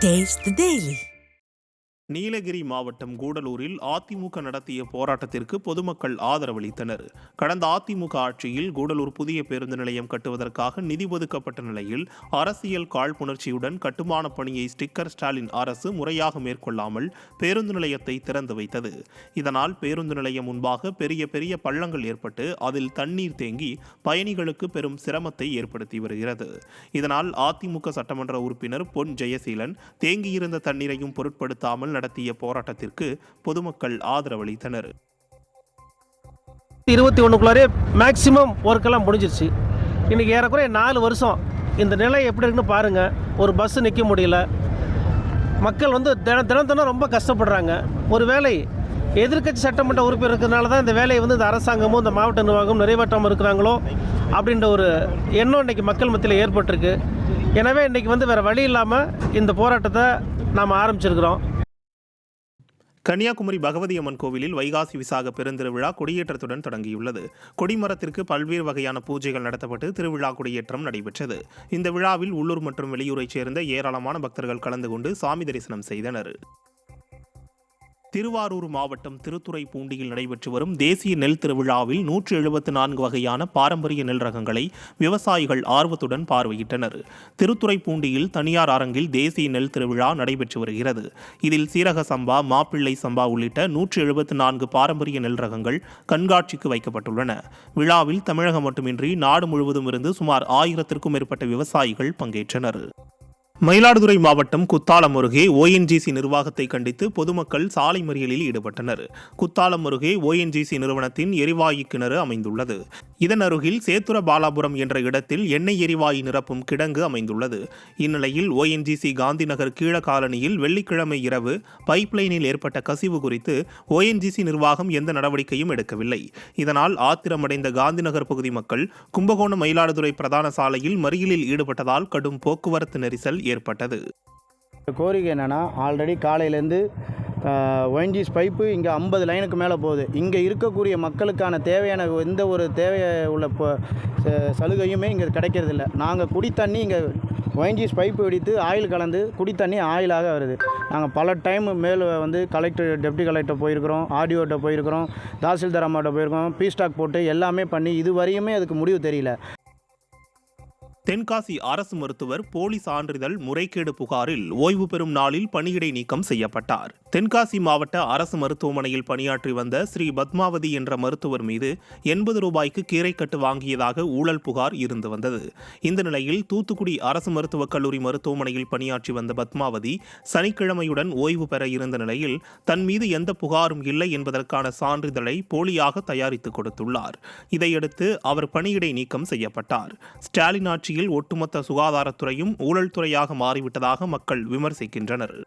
Taste the Daily. Nilgiri மாவட்டம் கூடலூரில் அதிமுக நடத்திய போராட்டத்திற்கு பொதுமக்கள் ஆதரவளித்தனர். கடந்த அதிமுக ஆட்சியில் கூடலூர் புதிய பேருந்து நிலையம் கட்டுவதற்காக நிதி ஒதுக்கப்பட்ட நிலையில் அரசியல் காழ்ப்புணர்ச்சியுடன் கட்டுமான பணியை ஸ்டிக்கர் ஸ்டாலின் அரசு முறையாக மேற்கொள்ளாமல் பேருந்து நிலையத்தை திறந்து வைத்தது. இதனால் பேருந்து நிலையம் முன்பாக பெரிய பெரிய பள்ளங்கள் ஏற்பட்டு அதில் தண்ணீர் தேங்கி பயணிகளுக்கு பெரும் சிரமத்தை ஏற்படுத்தி வருகிறது. இதனால் அதிமுக சட்டமன்ற உறுப்பினர் பொன் ஜெயசீலன் தேங்கியிருந்த தண்ணீரையும் பொருட்படுத்தாமல் நடத்திய போராட்டத்திற்கு பொதுமக்கள் ஆதரவளித்தனர். 21 மேக்சிமம் ஒர்க்கெல்லாம் முடிஞ்சிருச்சு. இன்னைக்கு ஏறக்குறைய 4 வருஷம் இந்த நிலை எப்படி இருக்குன்னு பாருங்க. ஒரு பஸ் நிற்க முடியல. மக்கள் தினம் ரொம்ப கஷ்டப்படுறாங்க. ஒரு வேளை எதிர்க்கட்சி சட்டமன்ற உறுப்பினர் இருக்கிறதுனால தான் இந்த வேலையை இந்த அரசாங்கமும் இந்த மாவட்ட நிர்வாகம் நிறைவேற்றாமல் இருக்கிறாங்களோ அப்படின்ற ஒரு எண்ணம் இன்றைக்கி மக்கள் மத்தியில் ஏற்பட்டிருக்கு. எனவே இன்றைக்கி வேறு வழி இல்லாமல் இந்த போராட்டத்தை நாம் ஆரம்பிச்சிருக்கிறோம். கன்னியாகுமரி பகவதி அம்மன் கோவிலில் வைகாசி விசாக பெருந்திருவிழா கொடியேற்றத்துடன் தொடங்கியுள்ளது. கொடிமரத்திற்கு பல்வேறு வகையான பூஜைகள் நடத்தப்பட்டு திருவிழா கொடியேற்றம் நடைபெற்றது. இந்த விழாவில் உள்ளூர் மற்றும் வெளியூரைச் சேர்ந்த ஏராளமான பக்தர்கள் கலந்து கொண்டு சாமி தரிசனம் செய்தனர். திருவாரூர் மாவட்டம் திருத்துறைப்பூண்டியில் நடைபெற்று வரும் தேசிய நெல் திருவிழாவில் 174 வகையான பாரம்பரிய நெல் ரகங்களை விவசாயிகள் ஆர்வத்துடன் பார்வையிட்டனர். திருத்துறைப்பூண்டியில் தனியார் அரங்கில் தேசிய நெல் திருவிழா நடைபெற்று வருகிறது. இதில் சீரக சம்பா, மாப்பிள்ளை சம்பா உள்ளிட்ட 174 பாரம்பரிய நெல் ரகங்கள் கண்காட்சிக்கு வைக்கப்பட்டுள்ளன. விழாவில் தமிழகம் மட்டுமின்றி நாடு முழுவதும் இருந்து சுமார் 1000க்கும் மேற்பட்ட விவசாயிகள் பங்கேற்றனர். மயிலாடுதுறை மாவட்டம் குத்தாலம் அருகே ONGC நிர்வாகத்தை கண்டித்து பொதுமக்கள் சாலை மறியலில் ஈடுபட்டனர். குத்தாலம் அருகே ONGC நிறுவனத்தின் எரிவாயு கிணறு அமைந்துள்ளது. இதன் அருகில் சேத்துர பாலாபுரம் என்ற இடத்தில் எண்ணெய் எரிவாயு நிரப்பும் கிடங்கு அமைந்துள்ளது. இந்நிலையில் ONGC காந்தி நகர் கீழ காலனியில் வெள்ளிக்கிழமை இரவு பைப்லைனில் ஏற்பட்ட கசிவு குறித்து ONGC நிர்வாகம் எந்த நடவடிக்கையும் எடுக்கவில்லை. இதனால் ஆத்திரமடைந்த காந்தி நகர் பகுதி மக்கள் கும்பகோணம் மயிலாடுதுறை பிரதான சாலையில் மறியலில் ஈடுபட்டதால் கடும் போக்குவரத்து நெரிசல் ஏற்பட்டது. கோரிக்கை என்னென்னா, ஆல்ரெடி காலையிலேருந்து ONGC பைப்பு இங்கே 50 லைனுக்கு மேலே போகுது. இங்கே இருக்கக்கூடிய மக்களுக்கான தேவையான எந்த ஒரு தேவையை உள்ள சலுகையுமே இங்கே கிடைக்கிறதில்ல. நாங்கள் குடித்தண்ணி இங்கே ONGC பைப்பு வெடித்து ஆயில் கலந்து குடித்தண்ணி ஆயிலாக வருது. நாங்கள் பல டைம் கலெக்டர், டெப்டி கலெக்டர் போயிருக்கிறோம், ஆர்டிஓட்ட போயிருக்கிறோம், தாசில்தார் அம்மாட்ட போயிருக்கிறோம், பீஸ்டாக் போட்டு எல்லாமே பண்ணி இதுவரையுமே அதுக்கு முடிவு தெரியல. தென்காசி அரசு மருத்துவர் போலி சான்றிதழ் முறைகேடு புகாரில் ஓய்வு பெறும் நாளில் பணியிடை நீக்கம் செய்யப்பட்டார். தென்காசி மாவட்ட அரசு மருத்துவமனையில் பணியாற்றி வந்த ஸ்ரீ பத்மாவதி என்ற மருத்துவர் மீது 80 ரூபாய்க்கு கீரைக்கட்டு வாங்கியதாக ஊழல் புகார் இருந்து வந்தது. இந்த நிலையில் தூத்துக்குடி அரசு மருத்துவக் கல்லூரி மருத்துவமனையில் பணியாற்றி வந்த பத்மாவதி சனிக்கிழமையுடன் ஓய்வு பெற இருந்த நிலையில் தன் மீது எந்த புகாரும் இல்லை என்பதற்கான சான்றிதழை போலியாக தயாரித்து கொடுத்துள்ளார். இதையடுத்து அவர் பணியிடை நீக்கம் செய்யப்பட்டார். ஸ்டாலின் ஆட்சியில் ஒட்டுமொத்த சுகாதாரத்துறையும் ஊழல் துறையாக மாறிவிட்டதாக மக்கள் விமர்சிக்கின்றனர்.